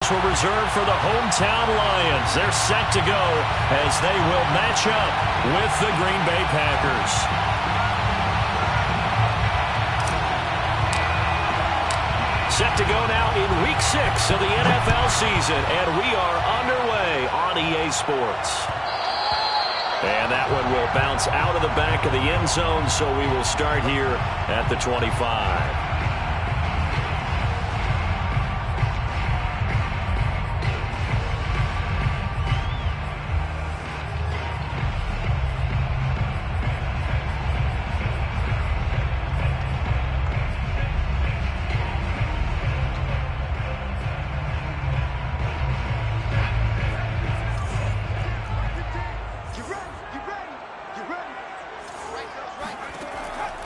games were reserved for the hometown Lions. They're set to go as they will match up with the Green Bay Packers. Set to go now in Week 6 of the NFL season, and we are underway on EA Sports. And that one will bounce out of the back of the end zone, so we will start here at the 25.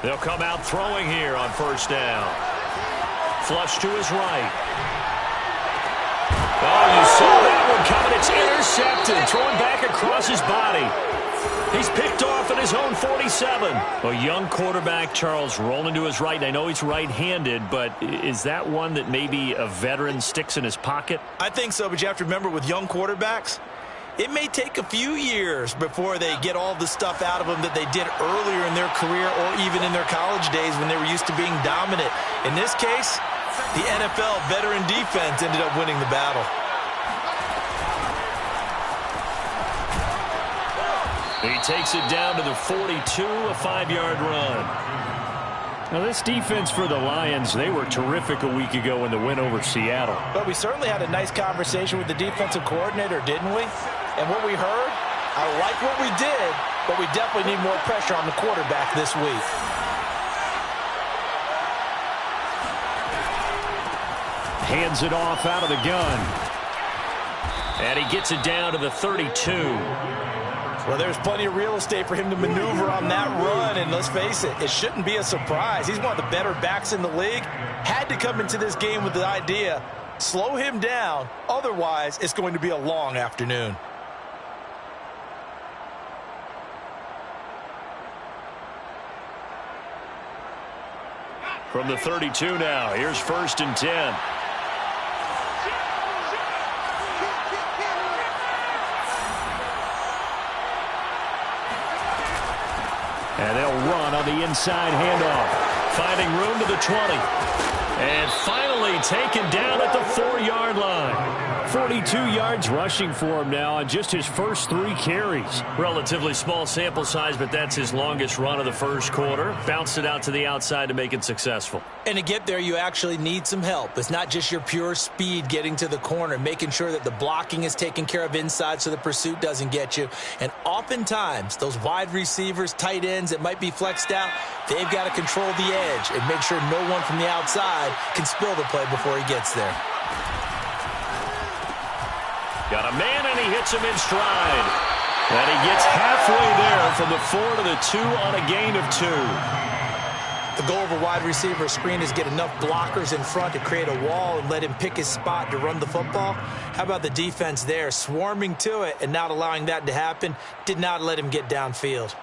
They'll come out throwing here on first down. Flush to his right. Oh, you saw that one coming. It's intercepted. Thrown back across his body. He's picked off at his own 47. A young quarterback, Charles, rolling to his right. I know he's right-handed, but is that one that maybe a veteran sticks in his pocket? I think so, but you have to remember with young quarterbacks, it may take a few years before they get all the stuff out of them that they did earlier in their career or even in their college days when they were used to being dominant. In this case, the NFL veteran defense ended up winning the battle. He takes it down to the 42, a 5-yard run. Now, this defense for the Lions, they were terrific a week ago in the win over Seattle. But we certainly had a nice conversation with the defensive coordinator, didn't we? And what we heard, I like what we did, but we definitely need more pressure on the quarterback this week. Hands it off out of the gun. And he gets it down to the 32. Well, there's plenty of real estate for him to maneuver on that run, and let's face it, it shouldn't be a surprise. He's one of the better backs in the league. Had to come into this game with the idea, slow him down, otherwise it's going to be a long afternoon. From the 32 now, here's 1st and 10. And they'll run on the inside handoff. Finding room to the 20. And finally taken down at the 4-yard line. 42 yards rushing for him now on just his first 3 carries. Relatively small sample size, but that's his longest run of the first quarter. Bounced it out to the outside to make it successful. And to get there, you actually need some help. It's not just your pure speed getting to the corner, making sure that the blocking is taken care of inside so the pursuit doesn't get you. And oftentimes, those wide receivers, tight ends that might be flexed out, they've got to control the edge and make sure no one from the outside can spill the play before he gets there. Got a man, and he hits him in stride. And he gets halfway there from the 4 to the 2 on a gain of 2. The goal of a wide receiver screen is get enough blockers in front to create a wall and let him pick his spot to run the football. How about the defense there, swarming to it and not allowing that to happen? Did not let him get downfield.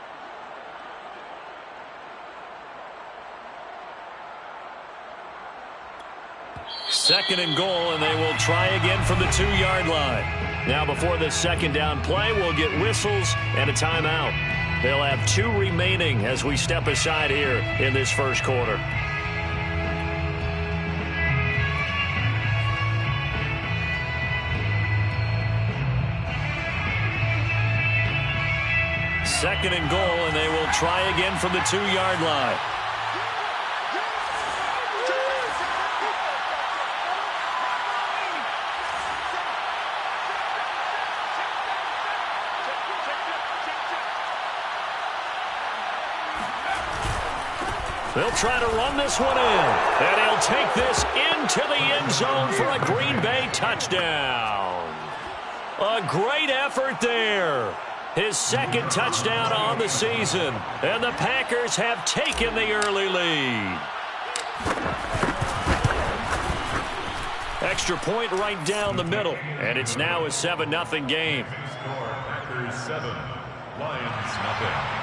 Second and goal, and they will try again from the 2-yard line. Now before this second down play, we'll get whistles and a timeout. They'll have 2 remaining as we step aside here in this first quarter. Second and goal, and they will try again from the 2-yard line. They'll try to run this one in, and he'll take this into the end zone for a Green Bay touchdown. A great effort there. His second touchdown on the season, and the Packers have taken the early lead. Extra point right down the middle, and it's now a 7-0 game. Packers 7, Lions nothing.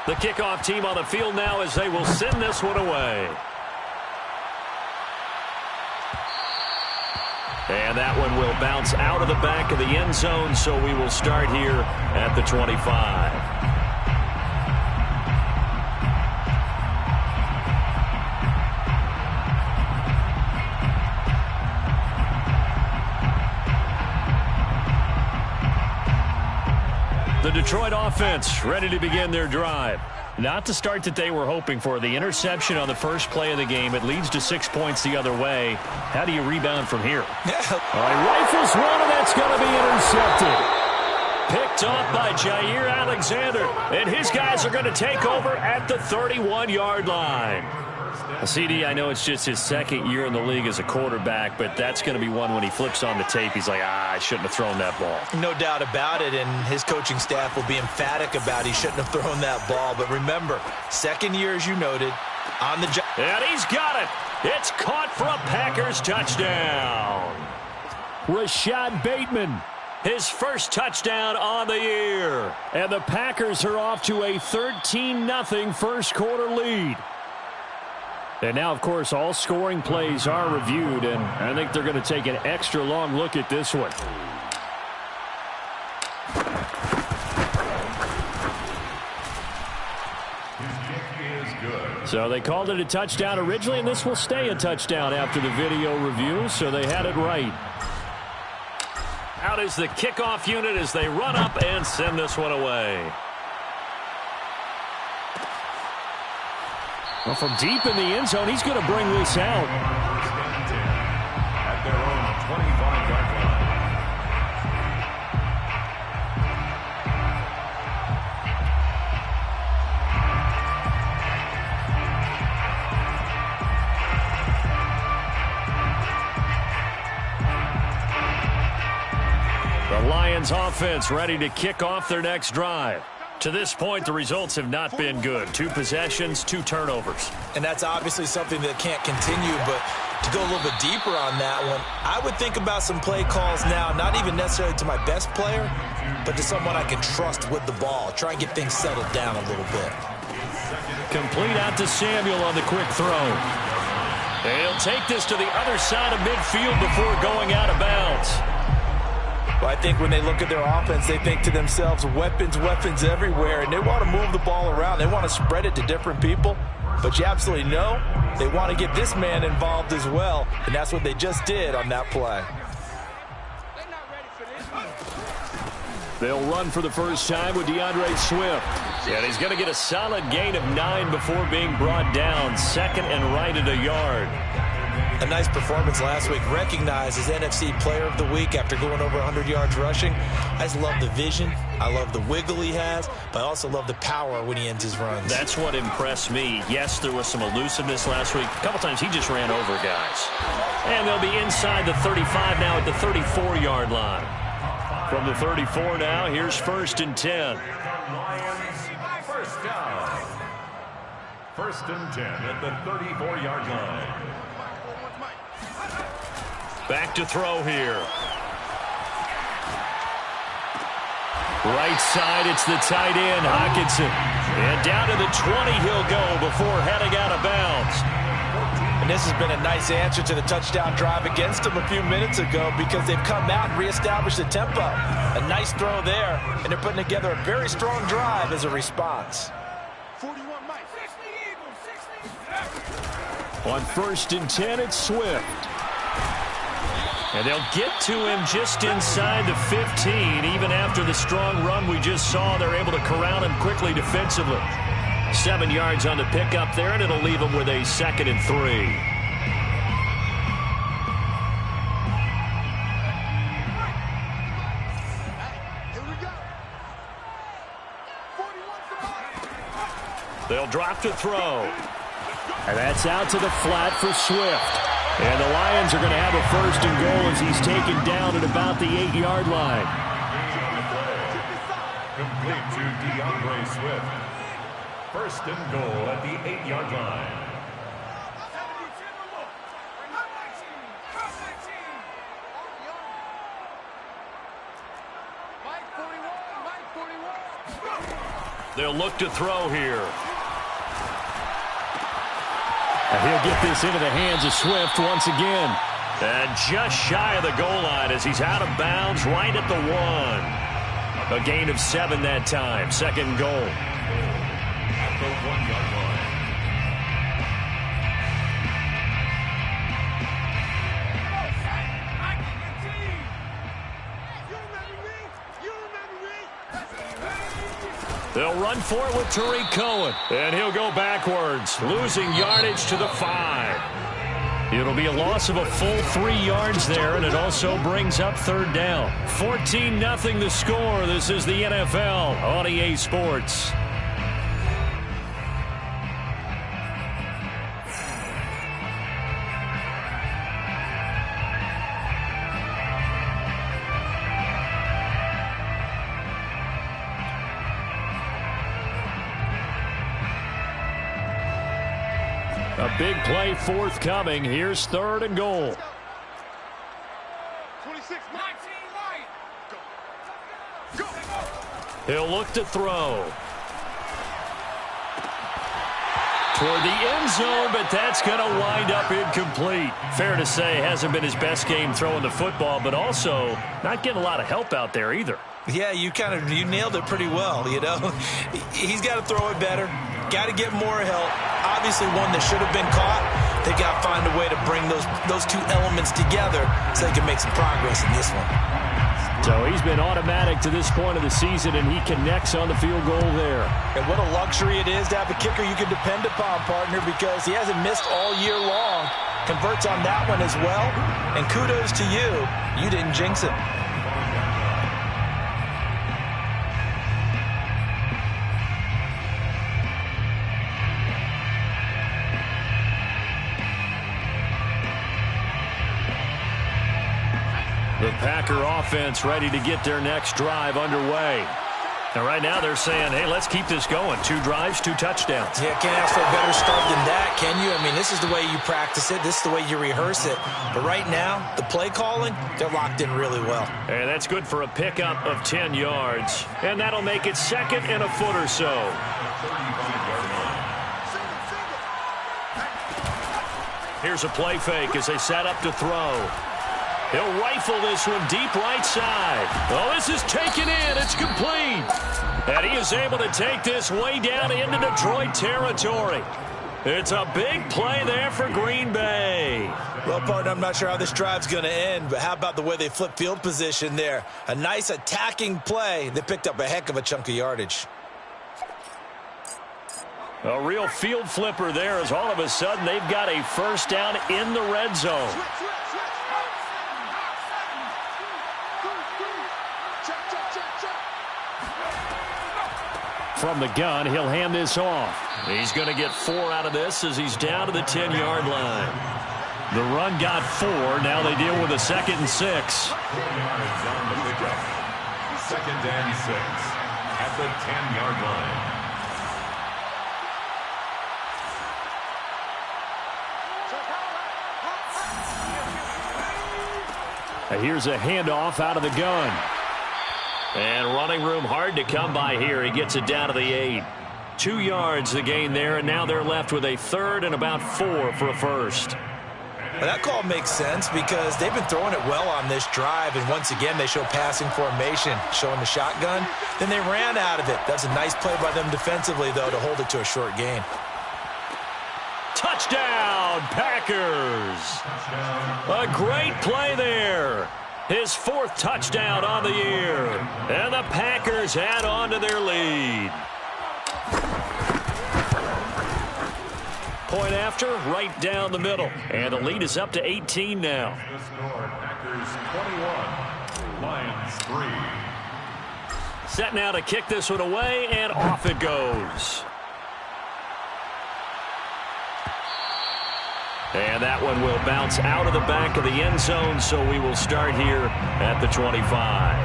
The kickoff team on the field now as they will send this one away. And that one will bounce out of the back of the end zone, so we will start here at the 25. The Detroit offense ready to begin their drive. Not the start that they were hoping for. The interception on the first play of the game. It leads to 6 points the other way. How do you rebound from here? All right, rifles one, and that's going to be intercepted. Picked off by Jair Alexander. And his guys are going to take over at the 31-yard line. CD, I know it's just his second year in the league as a quarterback, but that's going to be one when he flips on the tape. He's like, I shouldn't have thrown that ball. No doubt about it, and his coaching staff will be emphatic about he shouldn't have thrown that ball. But remember, second year, as you noted, on the job. And he's got it. It's caught for a Packers touchdown. Rashad Bateman, his first touchdown on the year. And the Packers are off to a 13-0 first quarter lead. And now, of course, all scoring plays are reviewed, and I think they're going to take an extra long look at this one. So they called it a touchdown originally, and this will stay a touchdown after the video review, so they had it right. Out is the kickoff unit as they run up and send this one away. Well, from deep in the end zone, he's going to bring this out. At their own 25-yard line. The Lions offense ready to kick off their next drive. To this point, the results have not been good. 2 possessions, 2 turnovers. And that's obviously something that can't continue, but to go a little bit deeper on that one, I would think about some play calls now, not even necessarily to my best player, but to someone I can trust with the ball. Try and get things settled down a little bit. Complete out to Samuel on the quick throw. He'll take this to the other side of midfield before going out of bounds. Well, I think when they look at their offense, they think to themselves, weapons, weapons everywhere, and they want to move the ball around. They want to spread it to different people, but you absolutely know they want to get this man involved as well, and that's what they just did on that play. They'll run for the first time with DeAndre Swift. And he's going to get a solid gain of 9 before being brought down. Second and right at a yard. A nice performance last week, recognized as NFC Player of the Week after going over 100 yards rushing. I just love the vision. I love the wiggle he has, but I also love the power when he ends his runs. That's what impressed me. Yes, there was some elusiveness last week. A couple times he just ran over guys. And they'll be inside the 35 now at the 34-yard line. From the 34 now, here's 1st and 10. First down. 1st and 10 at the 34-yard line. Back to throw here. Right side, it's the tight end, Hockenson. And down to the 20 he'll go before heading out of bounds. And this has been a nice answer to the touchdown drive against them a few minutes ago because they've come out and reestablished the tempo. A nice throw there, and they're putting together a very strong drive as a response. On 1st and 10, it's Swift. And they'll get to him just inside the 15. Even after the strong run we just saw, they're able to corral him quickly defensively. 7 yards on the pickup there, and it'll leave him with a 2nd and 3. They'll drop to throw. And that's out to the flat for Swift. And the Lions are going to have a 1st and goal as he's taken down at about the 8-yard line. Complete to DeAndre Swift. 1st and goal at the 8-yard line. They'll look to throw here. And he'll get this into the hands of Swift once again. And just shy of the goal line as he's out of bounds right at the 1. A gain of 7 that time. Second goal. At the 1-yard line. They'll run for it with Tariq Cohen. And he'll go backwards, losing yardage to the 5. It'll be a loss of a full 3 yards there, and it also brings up third down. 14-0 the score. This is the NFL on EA Sports. A big play forthcoming. Here's 3rd and goal. 26, 19, go. He'll look to throw. Toward the end zone, but that's going to wind up incomplete. Fair to say, hasn't been his best game throwing the football, but also not getting a lot of help out there either. Yeah, you nailed it pretty well, you know. He's got to throw it better. Got to get more help. Obviously one that should have been caught. They got to find a way to bring those two elements together so they can make some progress in this one. So he's been automatic to this point of the season, and he connects on the field goal there. And what a luxury it is to have a kicker you can depend upon, partner, because he hasn't missed all year long. Converts on that one as well. And kudos to you. You didn't jinx it. The Packer offense ready to get their next drive underway. And right now they're saying, hey, let's keep this going. 2 drives, 2 touchdowns. Yeah, can't ask for a better start than that, can you? I mean, this is the way you practice it. This is the way you rehearse it. But right now, the play calling, they're locked in really well. And that's good for a pickup of 10 yards. And that'll make it 2nd and a foot or so. Here's a play fake as they set up to throw. He'll rifle this one deep right side. Oh, this is taken in. It's complete. And he is able to take this way down into Detroit territory. It's a big play there for Green Bay. Well, partner, I'm not sure how this drive's going to end, but how about the way they flip field position there? A nice attacking play. They picked up a heck of a chunk of yardage. A real field flipper there as all of a sudden they've got a first down in the red zone. From the gun, he'll hand this off. He's going to get 4 out of this as he's down to the 10-yard line. The run got 4. Now they deal with a 2nd and 6. 2nd and 6 at the 10-yard line. Here's a handoff out of the gun. And running room hard to come by here. He gets it down to the 8. 2 yards the gain there, and now they're left with a 3rd and about 4 for a first. Well, that call makes sense because they've been throwing it well on this drive, and once again they show passing formation, showing the shotgun. Then they ran out of it. That's a nice play by them defensively, though, to hold it to a short gain. Touchdown, Packers! A great play there. His 4th touchdown on the year. And the Packers add on to their lead. Point after, right down the middle. And the lead is up to 18 now. The score, Packers 21, Lions 3. Set now to kick this one away, and off it goes. And that one will bounce out of the back of the end zone, so we will start here at the 25.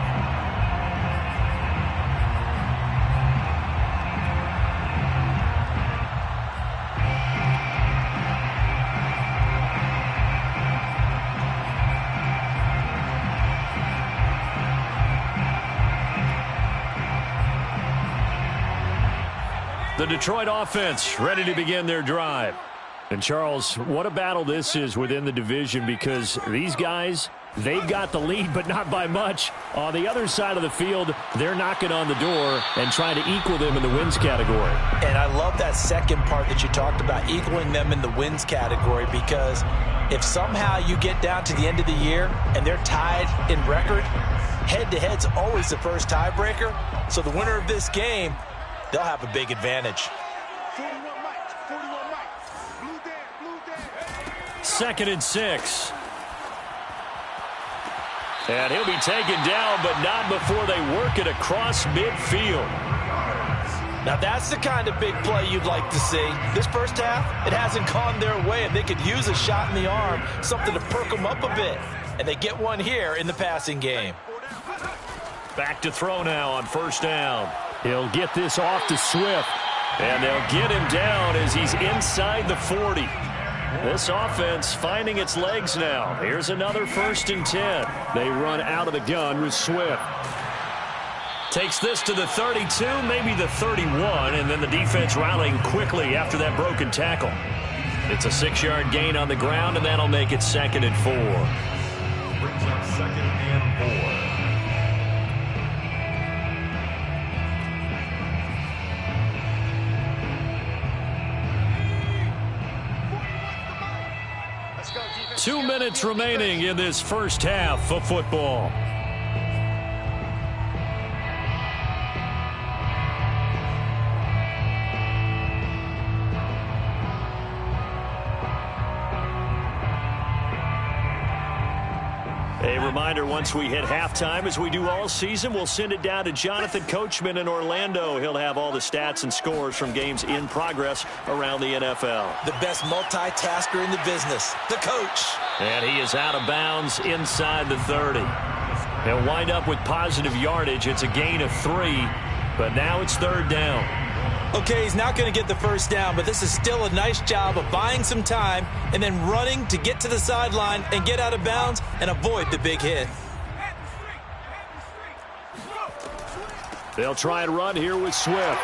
The Detroit offense ready to begin their drive. And, Charles, what a battle this is within the division, because these guys, they've got the lead, but not by much. On the other side of the field, they're knocking on the door and trying to equal them in the wins category. And I love that second part that you talked about, equaling them in the wins category, because if somehow you get down to the end of the year and they're tied in record, head-to-head's always the first tiebreaker. So the winner of this game, they'll have a big advantage. 2nd and 6. And he'll be taken down, but not before they work it across midfield. Now that's the kind of big play you'd like to see. This first half, it hasn't gone their way, and they could use a shot in the arm, something to perk them up a bit. And they get one here in the passing game. Back to throw now on 1st down. He'll get this off to Swift, and they'll get him down as he's inside the 40. This offense finding its legs now. Here's another 1st and 10. They run out of the gun with Swift. Takes this to the 32, maybe the 31, and then the defense rallying quickly after that broken tackle. It's a 6-yard gain on the ground, and that'll make it 2nd and 4. Brings up 2nd and 4. 2 minutes remaining in this first half of football. A reminder, once we hit halftime, as we do all season, we'll send it down to Jonathan Coachman in Orlando. He'll have all the stats and scores from games in progress around the NFL. The best multitasker in the business, the coach. And he is out of bounds inside the 30. He'll wind up with positive yardage. It's a gain of 3, but now it's 3rd down. Okay, he's not going to get the first down, but this is still a nice job of buying some time and then running to get to the sideline and get out of bounds and avoid the big hit. They'll try and run here with Swift.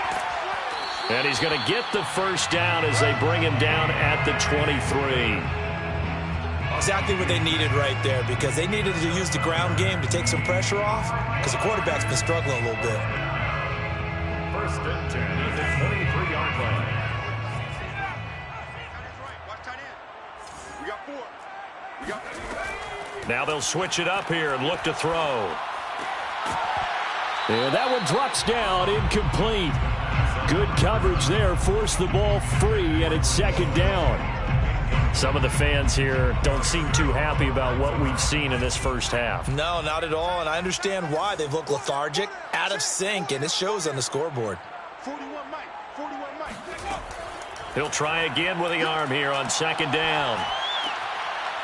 And he's going to get the first down as they bring him down at the 23. Exactly what they needed right there, because they needed to use the ground game to take some pressure off, because the quarterback's been struggling a little bit. 1st and 10 at the 23-yard line. Now they'll switch it up here and look to throw. And that one drops down, incomplete. Good coverage there, forced the ball free, and it's 2nd down. Some of the fans here don't seem too happy about what we've seen in this first half. No, not at all, and I understand why. They've looked lethargic, out of sync, and it shows on the scoreboard. 41 Mike. He'll try again with the arm here on 2nd down.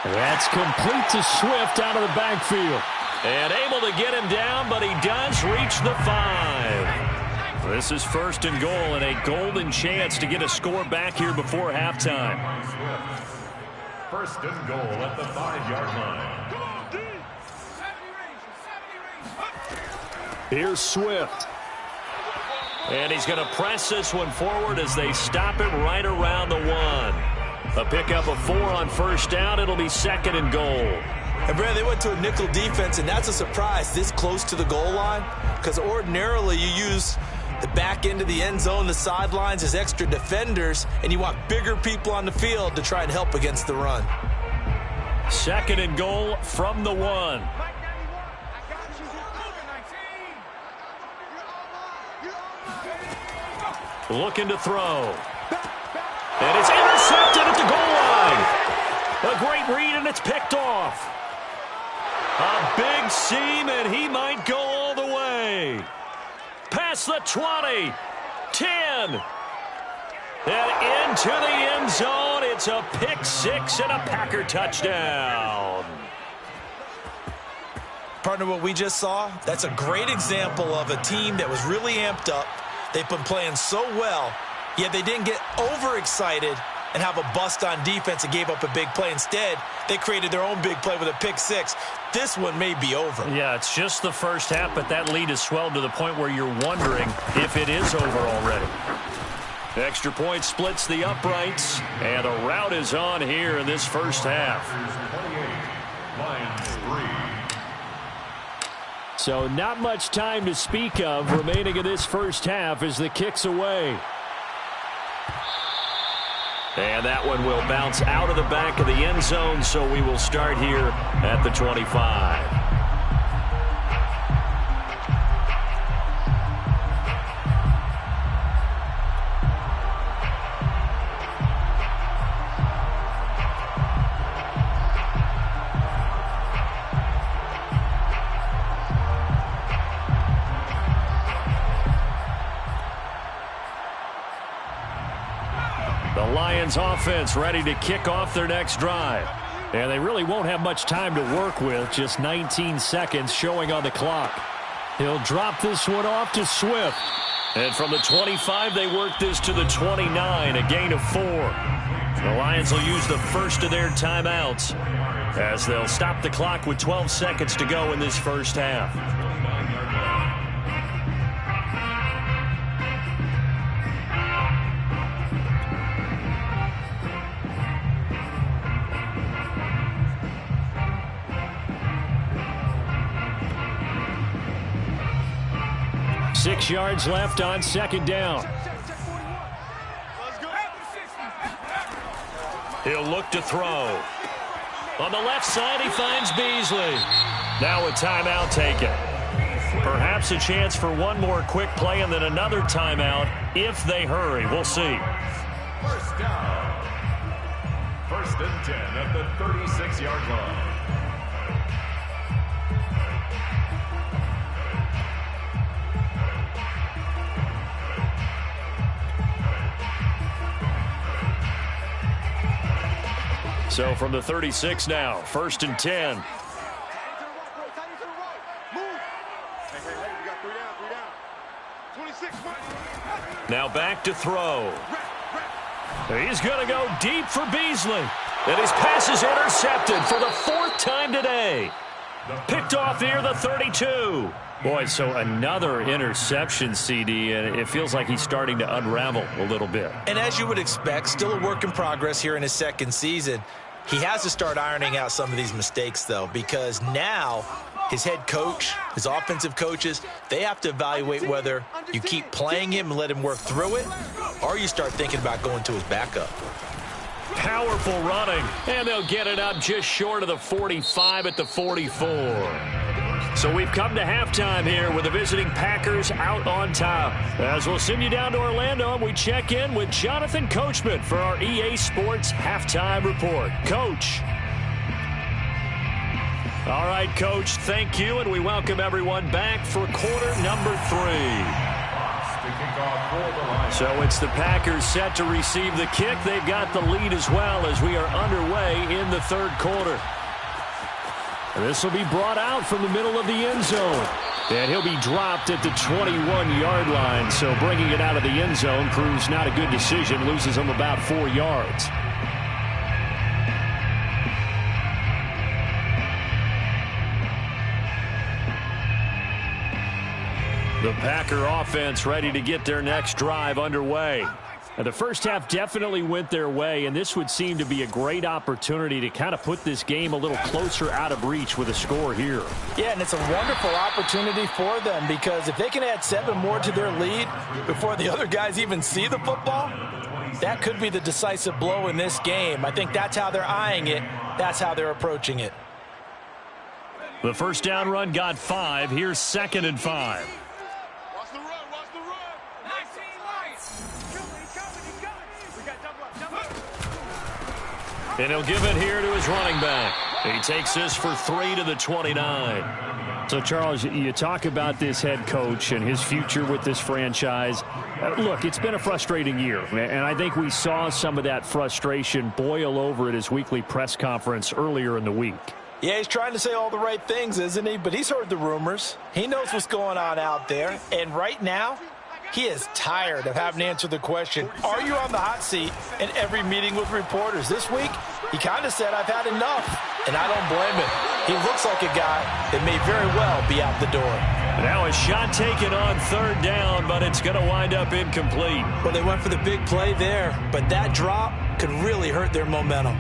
That's complete to Swift out of the backfield. And able to get him down, but he does reach the 5. This is 1st and goal, and a golden chance to get a score back here before halftime. 1st and goal at the 5-yard line. Here's Swift. And he's going to press this one forward as they stop it right around the 1. A pickup of 4 on 1st down. It'll be 2nd and goal. And, Brad, they went to a nickel defense, and that's a surprise this close to the goal line, because ordinarily you use the back end of the end zone, the sidelines as extra defenders, and you want bigger people on the field to try and help against the run. 2nd and goal from the 1. Looking to throw. And it's intercepted at the goal line. A great read, and it's picked off. A big seam, and he might go all the way. Past the 20, 10, and into the end zone. It's a pick 6 and a Packer touchdown. Partner, what we just saw, that's a great example of a team that was really amped up. They've been playing so well, yet they didn't get overexcited and have a bust on defense and gave up a big play. Instead, they created their own big play with a pick 6. This one may be over. Yeah, it's just the first half, but that lead has swelled to the point where you're wondering if it is over already. Extra point splits the uprights, and a rout is on here in this first half. 28, Lions 3. So not much time to speak of remaining in this first half as the kick's away. And that one will bounce out of the back of the end zone, so we will start here at the 25. Lions offense ready to kick off their next drive. And they really won't have much time to work with, just 19 seconds showing on the clock. He'll drop this one off to Swift. And from the 25, they work this to the 29, a gain of 4. The Lions will use the first of their timeouts as they'll stop the clock with 12 seconds to go in this first half. Six yards left on second down. He'll look to throw. On the left side, he finds Beasley. Now a timeout taken. Perhaps a chance for one more quick play and then another timeout if they hurry. We'll see. First down. 1st and 10 at the 36-yard line. So from the 36 now, 1st and 10. Now back to throw. He's going to go deep for Beasley. And his pass is intercepted for the 4th time today. Picked off near the 32. Boy, so another interception, CD, and it feels like he's starting to unravel a little bit. And as you would expect, still a work in progress here in his second season. He has to start ironing out some of these mistakes, though, because now his head coach, his offensive coaches, they have to evaluate whether you keep playing him and let him work through it, or you start thinking about going to his backup. Powerful running, and they'll get it up just short of the 45 at the 44. So we've come to halftime here with the visiting Packers out on top. As we'll send you down to Orlando, and we check in with Jonathan Coachman for our EA Sports Halftime Report. Coach. All right, Coach, thank you, and we welcome everyone back for quarter number 3. So it's the Packers set to receive the kick. They've got the lead as well as we are underway in the 3rd quarter. This will be brought out from the middle of the end zone. And he'll be dropped at the 21-yard line. So bringing it out of the end zone proves not a good decision. Loses him about 4 yards. The Packer offense ready to get their next drive underway. And the first half definitely went their way, and this would seem to be a great opportunity to kind of put this game a little closer out of reach with a score here. Yeah, and it's a wonderful opportunity for them because if they can add 7 more to their lead before the other guys even see the football, that could be the decisive blow in this game. I think that's how they're eyeing it. That's how they're approaching it. The first down run got 5. Here's 2nd and 5. And he'll give it here to his running back. He takes this for 3 to the 29. So, Charles, you talk about this head coach and his future with this franchise. Look, it's been a frustrating year, and I think we saw some of that frustration boil over at his weekly press conference earlier in the week. Yeah, he's trying to say all the right things, isn't he? But he's heard the rumors. He knows what's going on out there. And right now, he is tired of having to answer the question, are you on the hot seat in every meeting with reporters? This week, He kind of said, I've had enough, and I don't blame him. He looks like a guy that may very well be out the door. Now a shot taken on third down, but it's going to wind up incomplete. Well, they went for the big play there, but that drop could really hurt their momentum.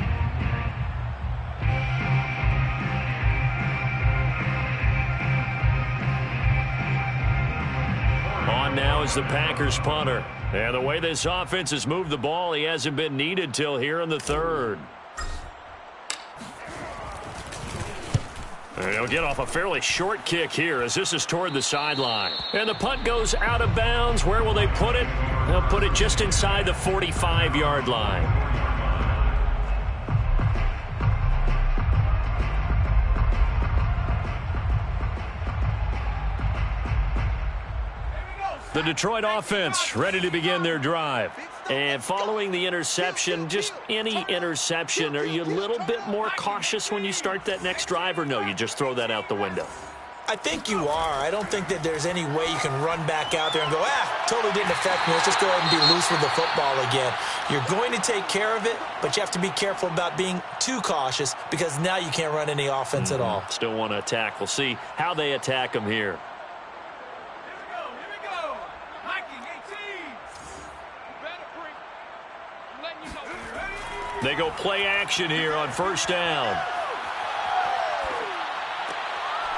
On now is the Packers punter. And the way this offense has moved the ball, he hasn't been needed till here in the third. And he'll get off a fairly short kick here as this is toward the sideline. And the punt goes out of bounds. Where will they put it? They'll put it just inside the 45-yard line. The Detroit offense ready to begin their drive. And following the interception, just any interception, are you a little bit more cautious when you start that next drive, or no, you just throw that out the window? I think you are. I don't think that there's any way you can run back out there and go, totally didn't affect me. Let's just go ahead and be loose with the football again. You're going to take care of it, but you have to be careful about being too cautious because now you can't run any offense at all. Still want to attack. We'll see how they attack them here. They go play action here on first down.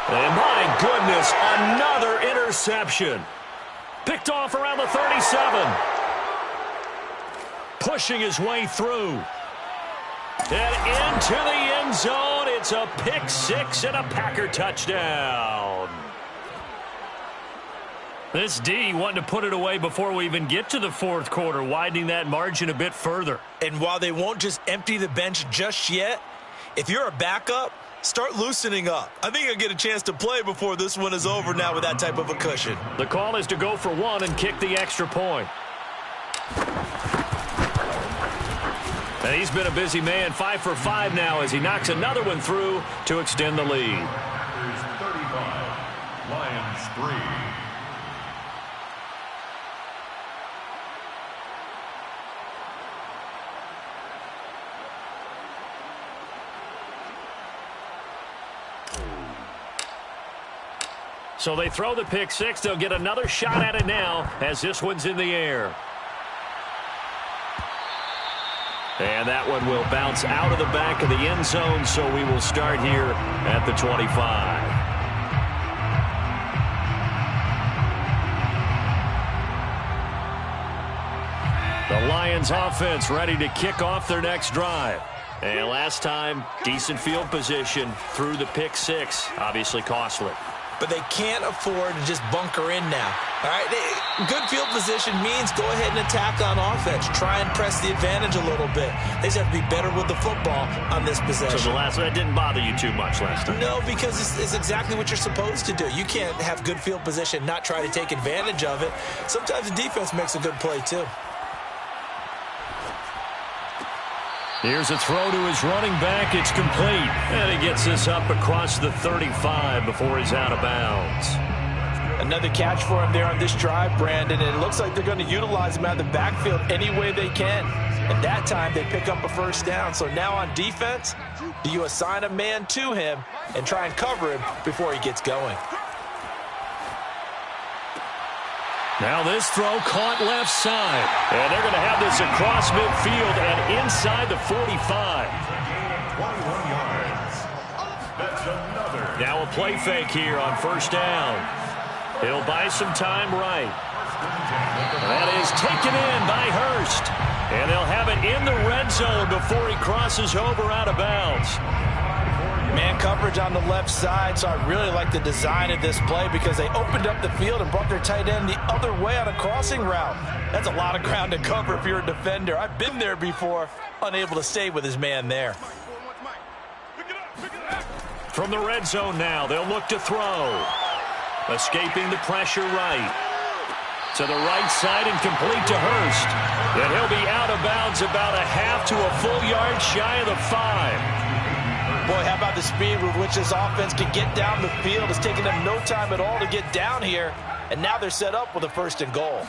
And my goodness, another interception. Picked off around the 37. Pushing his way through. And into the end zone. It's a pick six and a Packer touchdown. This D wanting to put it away before we even get to the fourth quarter, widening that margin a bit further. And while they won't just empty the bench just yet, if you're a backup, start loosening up. I think you'll get a chance to play before this one is over now with that type of a cushion. The call is to go for one and kick the extra point. And he's been a busy man, 5 for 5 now as he knocks another one through to extend the lead. Packers 35, Lions 3. So they throw the pick six. They'll get another shot at it now as this one's in the air. And that one will bounce out of the back of the end zone, so we will start here at the 25. The Lions offense ready to kick off their next drive. And last time, decent field position through the pick six. Obviously costly. But they can't afford to just bunker in now. All right, good field position means go ahead and attack on offense. Try and press the advantage a little bit. They just have to be better with the football on this possession. So that didn't bother you too much last time? No, because it's exactly what you're supposed to do. You can't have good field position, not try to take advantage of it. Sometimes the defense makes a good play too. Here's a throw to his running back. It's complete. And he gets this up across the 35 before he's out of bounds. Another catch for him there on this drive, Brandon. And it looks like they're going to utilize him out of the backfield any way they can. And that time they pick up a first down. So now on defense, do you assign a man to him and try and cover him before he gets going? Now this throw caught left side. And they're going to have this across midfield and inside the 45. 21 yards. That's another. Now a play fake here on first down. He'll buy some time right. That is taken in by Hurst. And they'll have it in the red zone before he crosses over out of bounds. Man coverage on the left side, so I really like the design of this play because they opened up the field and brought their tight end the other way on a crossing route. That's a lot of ground to cover if you're a defender. I've been there before, unable to stay with his man there. From the red zone now, they'll look to throw. Escaping the pressure right. To the right side and complete to Hurst. And he'll be out of bounds about a half to a full yard shy of the 5. Boy, how about the speed with which this offense can get down the field? It's taken them no time at all to get down here, and now they're set up with a 1st and goal.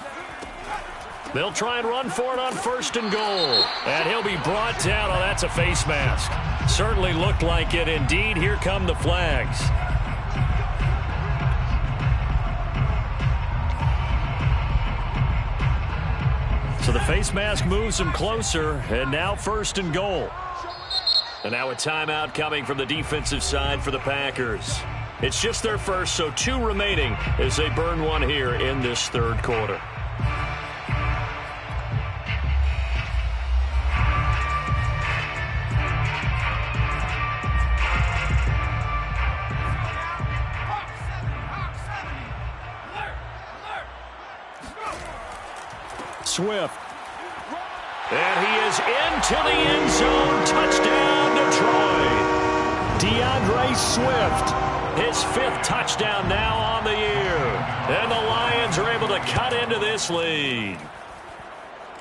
They'll try and run for it on 1st and goal. And he'll be brought down. Oh, that's a face mask. Certainly looked like it. Indeed, here come the flags. So the face mask moves him closer, and now 1st and goal. And now a timeout coming from the defensive side for the Packers. It's just their first, so 2 remaining as they burn one here in this 3rd quarter. Swift. And he is into the end zone. Touchdown, Detroit. DeAndre Swift. His 5th touchdown now on the year. And the Lions are able to cut into this lead.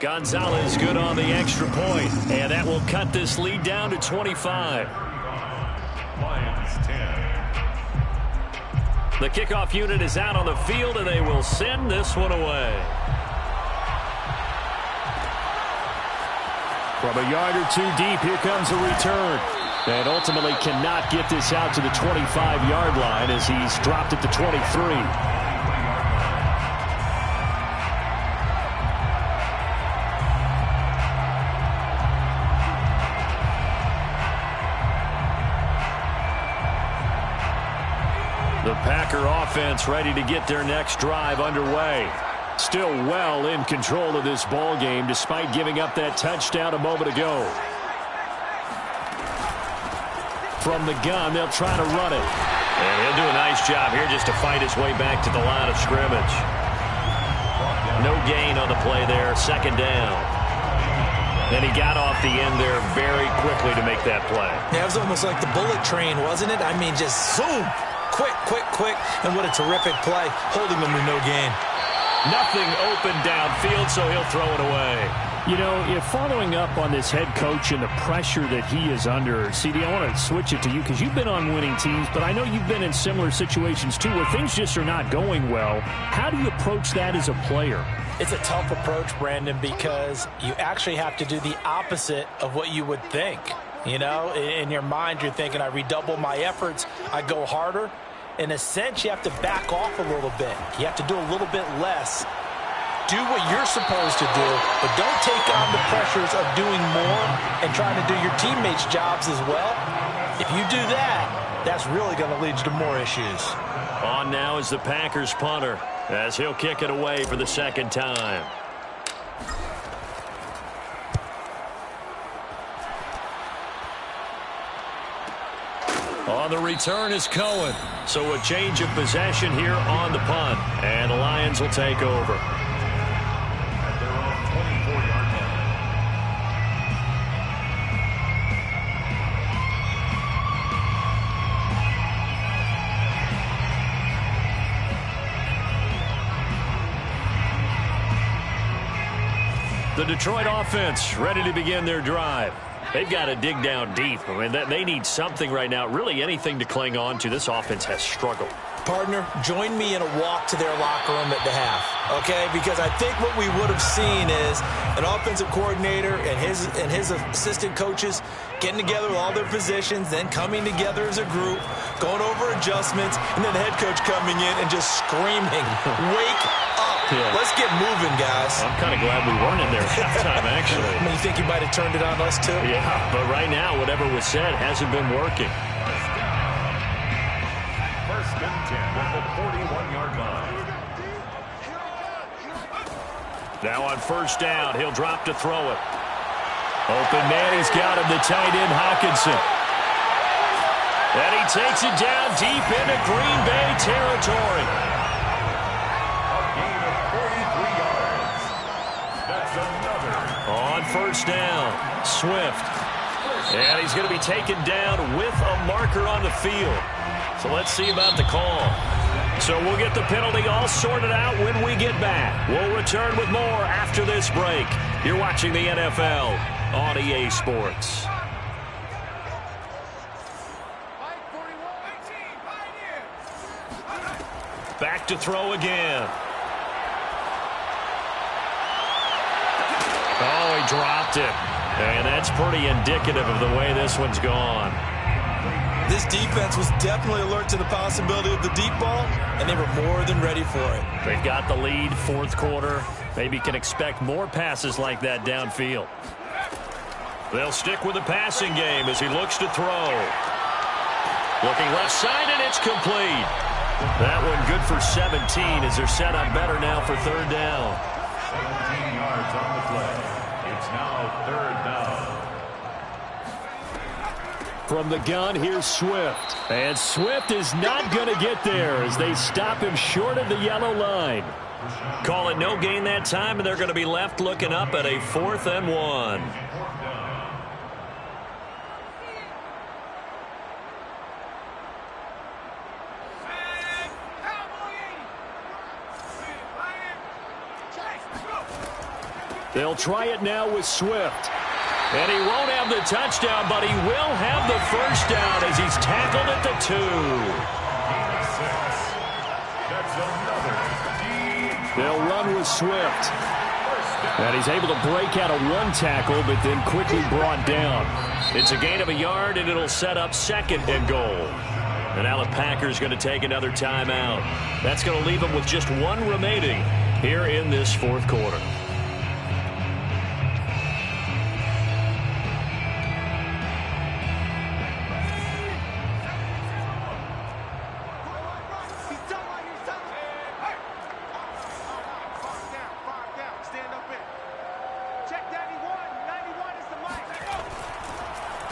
Gonzalez good on the extra point. And that will cut this lead down to 25. Lions 10. The kickoff unit is out on the field, and they will send this one away. From a yard or 2 deep, here comes a return. And ultimately cannot get this out to the 25-yard line as he's dropped it to 23. The Packer offense ready to get their next drive underway. Still well in control of this ball game despite giving up that touchdown a moment ago. From the gun, they'll try to run it. And he'll do a nice job here just to fight his way back to the line of scrimmage. No gain on the play there, 2nd down. And he got off the end there very quickly to make that play. Yeah, it was almost like the bullet train, wasn't it? I mean, just zoom. Quick, quick, quick. And what a terrific play, holding them to no gain. Nothing open downfield, so he'll throw it away. You know, if following up on this head coach and the pressure that he is under, CD, I want to switch it to you because you've been on winning teams, but I know you've been in similar situations too where things just are not going well. How do you approach that as a player? It's a tough approach, Brandon, because you actually have to do the opposite of what you would think. You know, in your mind, you're thinking, I redouble my efforts, I go harder. In a sense, you have to back off a little bit. You have to do a little bit less. Do what you're supposed to do, but don't take on the pressures of doing more and trying to do your teammates' jobs as well. If you do that, that's really going to lead you to more issues. On now is the Packers punter as he'll kick it away for the 2nd time. On the return is Cohen. So a change of possession here on the punt. And the Lions will take over. At their own 24-yard line. The Detroit offense ready to begin their drive. They've got to dig down deep. I mean, they need something right now, really anything to cling on to. This offense has struggled. Partner, join me in a walk to their locker room at the half, okay? Because I think what we would have seen is an offensive coordinator and his assistant coaches getting together with all their positions, then coming together as a group, going over adjustments, and then the head coach coming in and just screaming, wake up. Yeah. Let's get moving, guys. I'm kind of glad we weren't in there at halftime, actually. I mean, you think you might have turned it on us, too? Yeah, but right now, whatever was said hasn't been working. 1st and 10 at the 41-yard line. Now on 1st down, he'll drop to throw it. Open man, he's got him, the tight end, Hockenson. And he takes it down deep into Green Bay territory. A gain of 43 yards. That's another. On 1st down, Swift. And he's going to be taken down with a marker on the field. So let's see about the call. So we'll get the penalty all sorted out when we get back. We'll return with more after this break. You're watching the NFL on EA Sports. Back to throw again. dropped it. And that's pretty indicative of the way this one's gone. This defense was definitely alert to the possibility of the deep ball, and they were more than ready for it. They've got the lead, fourth quarter. Maybe can expect more passes like that downfield. They'll stick with the passing game as he looks to throw. Looking left side, and it's complete. That one good for 17 as they're set up better now for third down. 17 yards on the play. It's now third down. From the gun, here's Swift. And Swift is not going to get there as they stop him short of the yellow line. Call it no gain that time, and they're going to be left looking up at a 4th and 1. They'll try it now with Swift. And he won't have the touchdown, but he will have the first down as he's tackled at the 2. They'll run with Swift. And he's able to break out of one tackle, but then quickly brought down. It's a gain of a yard, and it'll set up 2nd and goal. And now the Packers going to take another timeout. That's going to leave them with just 1 remaining here in this fourth quarter.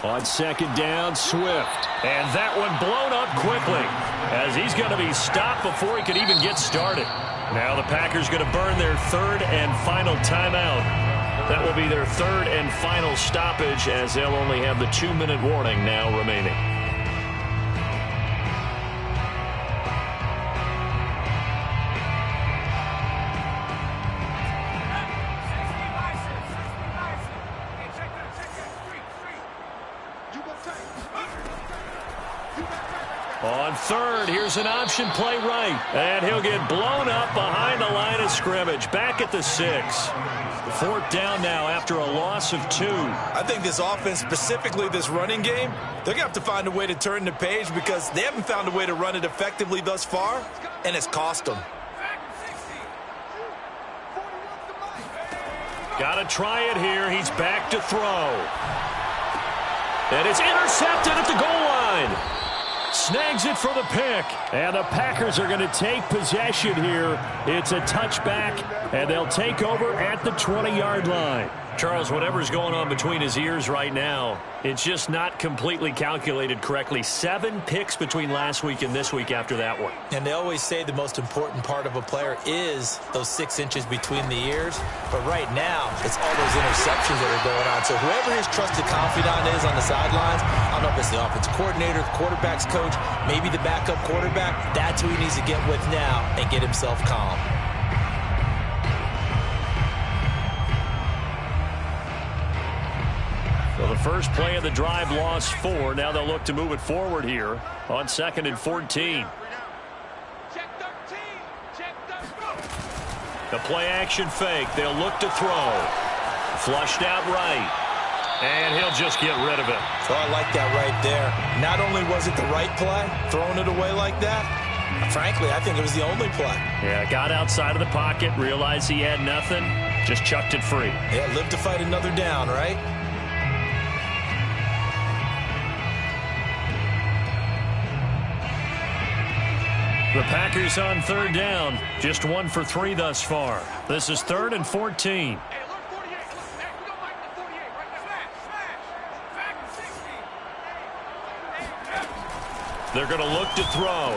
On 2nd down, Swift. And that one blown up quickly as he's going to be stopped before he could even get started. Now the Packers going to burn their 3rd and final timeout. That will be their 3rd and final stoppage as they'll only have the 2-minute warning now remaining. On 3rd, here's an option play right. And he'll get blown up behind the line of scrimmage. Back at the 6. 4th down now after a loss of 2. I think this offense, specifically this running game, they're going to have to find a way to turn the page because they haven't found a way to run it effectively thus far, and it's cost them. Got to try it here. He's back to throw. And it's intercepted at the goal line. Snags it for the pick. And the Packers are going to take possession here. It's a touchback, and they'll take over at the 20-yard line. Charles, whatever's going on between his ears right now, it's just not completely calculated correctly. 7 picks between last week and this week after that one. And they always say the most important part of a player is those 6 inches between the ears. But right now, it's all those interceptions that are going on. So whoever his trusted confidant is on the sidelines, I don't know if it's the offensive coordinator, the quarterback's coach, maybe the backup quarterback, that's who he needs to get with now and get himself calm. So the first play of the drive lost 4. Now they'll look to move it forward here on 2nd and 14. The play action fake. They'll look to throw. Flushed out right. And he'll just get rid of it. Oh, I like that right there. Not only was it the right play, throwing it away like that, frankly, I think it was the only play. Yeah, got outside of the pocket, realized he had nothing, just chucked it free. Yeah, live to fight another down, right? The Packers on 3rd down. Just 1 for 3 thus far. This is 3rd and 14. They're going to look to throw.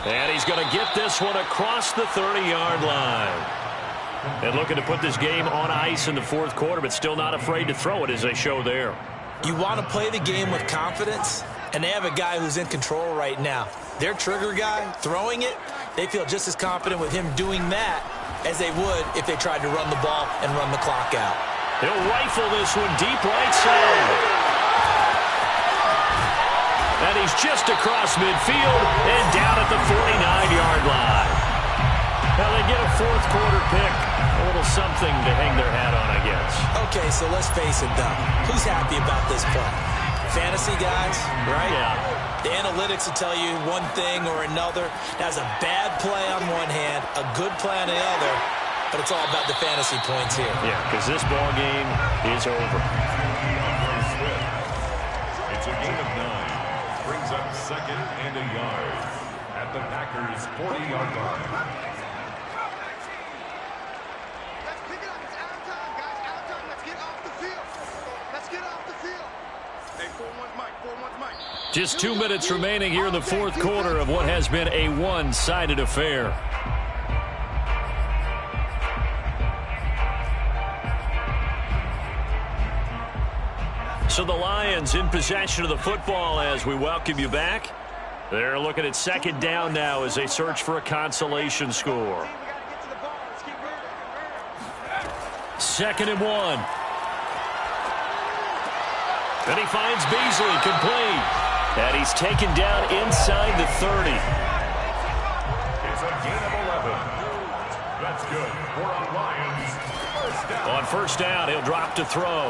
And he's going to get this one across the 30-yard line. And looking to put this game on ice in the fourth quarter, but still not afraid to throw it as they show there. You want to play the game with confidence, and they have a guy who's in control right now. Their trigger guy, throwing it, they feel just as confident with him doing that as they would if they tried to run the ball and run the clock out. He'll rifle this one deep right side. And he's just across midfield and down at the 49-yard line. Well, they get a fourth quarter pick. A little something to hang their hat on, I guess. Okay, so let's face it, though. Who's happy about this play? Fantasy guys, right? Yeah. The analytics will tell you one thing or another. That's a bad play on one hand, a good play on the other, but it's all about the fantasy points here. Yeah, because this ball game is over. It's a gain of 9. Brings up 2nd and a yard at the Packers' 40-yard line. Let's pick it up. It's out of time, guys. Out of time. Let's get off the field. Let's get off the field. Hey, 4-1 Mike. 4-1 Mike. Just 2 minutes remaining here in the fourth quarter of what has been a one-sided affair. So the Lions in possession of the football as we welcome you back. They're looking at 2nd down now as they search for a consolation score. 2nd and 1. And he finds Beasley complete. And he's taken down inside the 30. It's a gain of 11. That's good for a Lions first down. On first down, he'll drop to throw.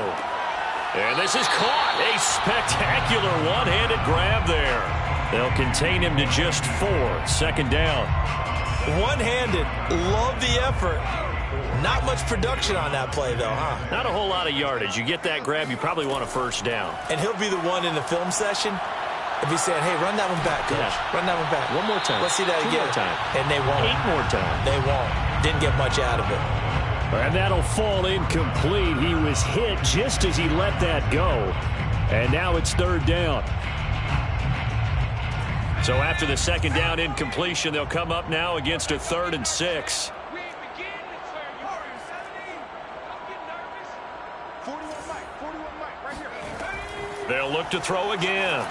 And this is caught. A spectacular one-handed grab there. They'll contain him to just 4. 2nd down. One-handed. Love the effort. Not much production on that play, though, huh? Not a whole lot of yardage. You get that grab, you probably want a first down. And he'll be the one in the film session if he's saying, hey, run that one back, coach. Yeah. Run that one back. One more time. Let's see that 2 again. more time. And they won't. 8 more times. They won't. Didn't get much out of it. And that'll fall incomplete. He was hit just as he let that go. And now it's 3rd down. So after the 2nd down incompletion, they'll come up now against a 3rd and 6. They'll look to throw again.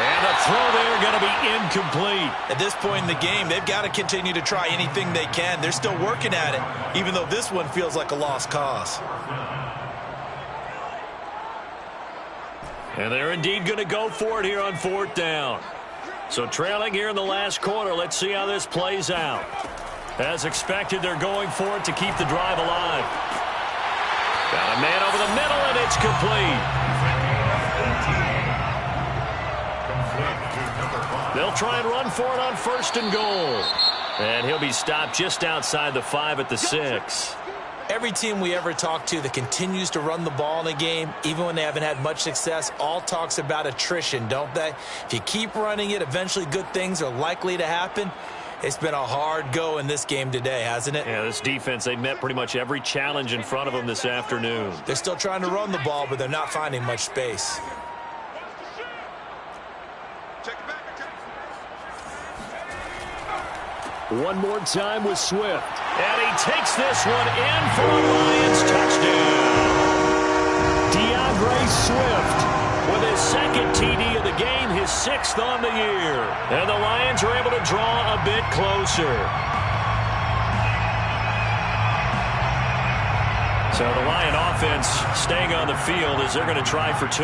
And the throw there going to be incomplete. At this point in the game, they've got to continue to try anything they can. They're still working at it, even though this one feels like a lost cause. And they're indeed going to go for it here on 4th down. So trailing here in the last quarter, let's see how this plays out. As expected, they're going for it to keep the drive alive. Got a man over the middle, and it's complete. They'll try and run for it on 1st and goal. And he'll be stopped just outside the 5 at the 6. Every team we ever talk to that continues to run the ball in a game, even when they haven't had much success, all talks about attrition, don't they? If you keep running it, eventually good things are likely to happen. It's been a hard go in this game today, hasn't it? Yeah, this defense, they've met pretty much every challenge in front of them this afternoon. They're still trying to run the ball, but they're not finding much space. One more time with Swift. And he takes this one in for a Lions touchdown. DeAndre Swift with his 2nd TD of the game, his 6th on the year. And the Lions are able to draw a bit closer. So the Lion offense staying on the field as they're going to try for 2.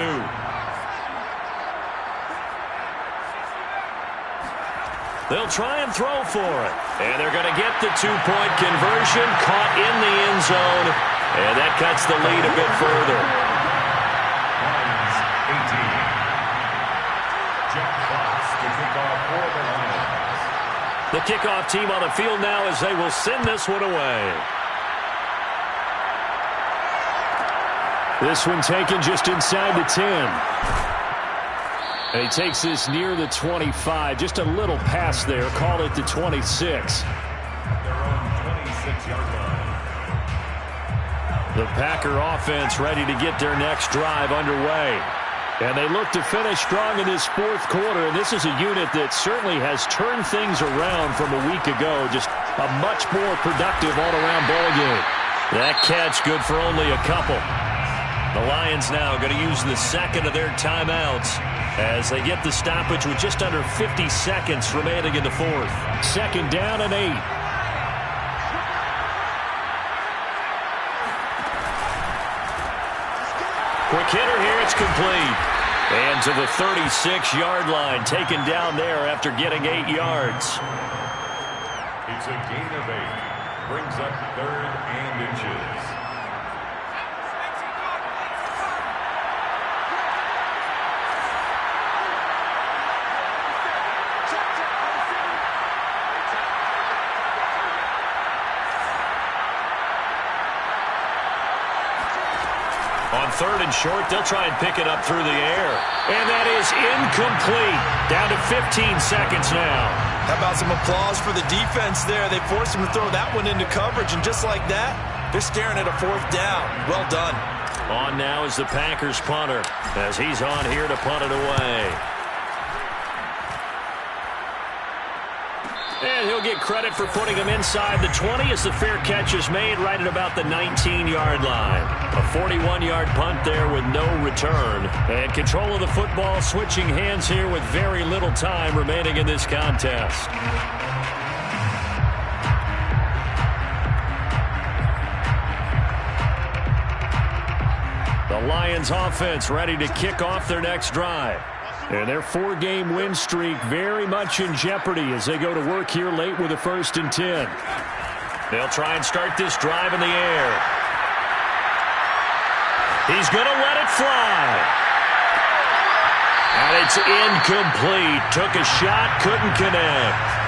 They'll try and throw for it. And they're going to get the 2-point conversion, caught in the end zone. And that cuts the lead a bit further. Lions 18. Jeff Fox to kick off for the Lions. The kickoff team on the field now as they will send this one away. This one taken just inside the 10. And he takes this near the 25. Just a little pass there. Call it the 26. Their own 26-yard line. The Packer offense ready to get their next drive underway. And they look to finish strong in this 4th quarter. And this is a unit that certainly has turned things around from a week ago. Just a much more productive all-around ball game. That catch good for only a couple. The Lions now going to use the 2nd of their timeouts as they get the stoppage with just under 50 seconds remaining in the 4th. 2nd down and 8. Quick hitter here, it's complete. And to the 36-yard line, taken down there after getting 8 yards. It's a gain of 8. Brings up 3rd and inches. On 3rd and short, they'll try and pick it up through the air. And that is incomplete. Down to 15 seconds now. How about some applause for the defense there? They forced him to throw that one into coverage, and just like that, they're staring at a 4th down. Well done. On now is the Packers punter, as he's on here to punt it away. And he'll get credit for putting him inside the 20 as the fair catch is made right at about the 19-yard line. A 41-yard punt there with no return. And control of the football switching hands here with very little time remaining in this contest. The Lions offense ready to kick off their next drive. And their 4-game win streak very much in jeopardy as they go to work here late with a 1st and 10. They'll try and start this drive in the air. He's going to let it fly. And it's incomplete. Took a shot, couldn't connect.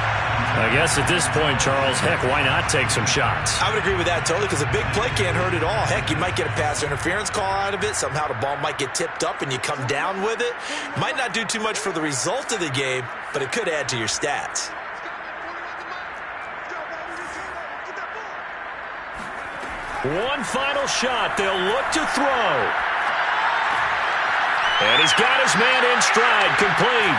I guess at this point, Charles, heck, why not take some shots? I would agree with that totally, because a big play can't hurt at all. Heck, you might get a pass interference call out of it. Somehow the ball might get tipped up and you come down with it. Might not do too much for the result of the game, but it could add to your stats. One final shot. They'll look to throw. And he's got his man in stride, complete.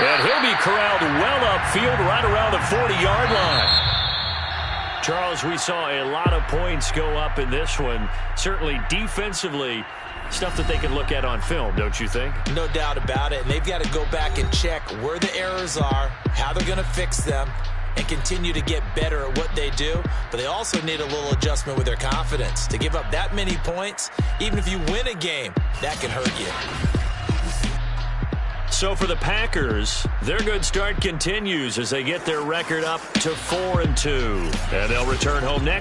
And he'll be corralled well upfield right around the 40-yard line. Charles, we saw a lot of points go up in this one. Certainly defensively, stuff that they can look at on film, don't you think? No doubt about it. And they've got to go back and check where the errors are, how they're going to fix them, and continue to get better at what they do. But they also need a little adjustment with their confidence. To give up that many points, even if you win a game, that can hurt you. So for the Packers, their good start continues as they get their record up to 4-2. And they'll return home next.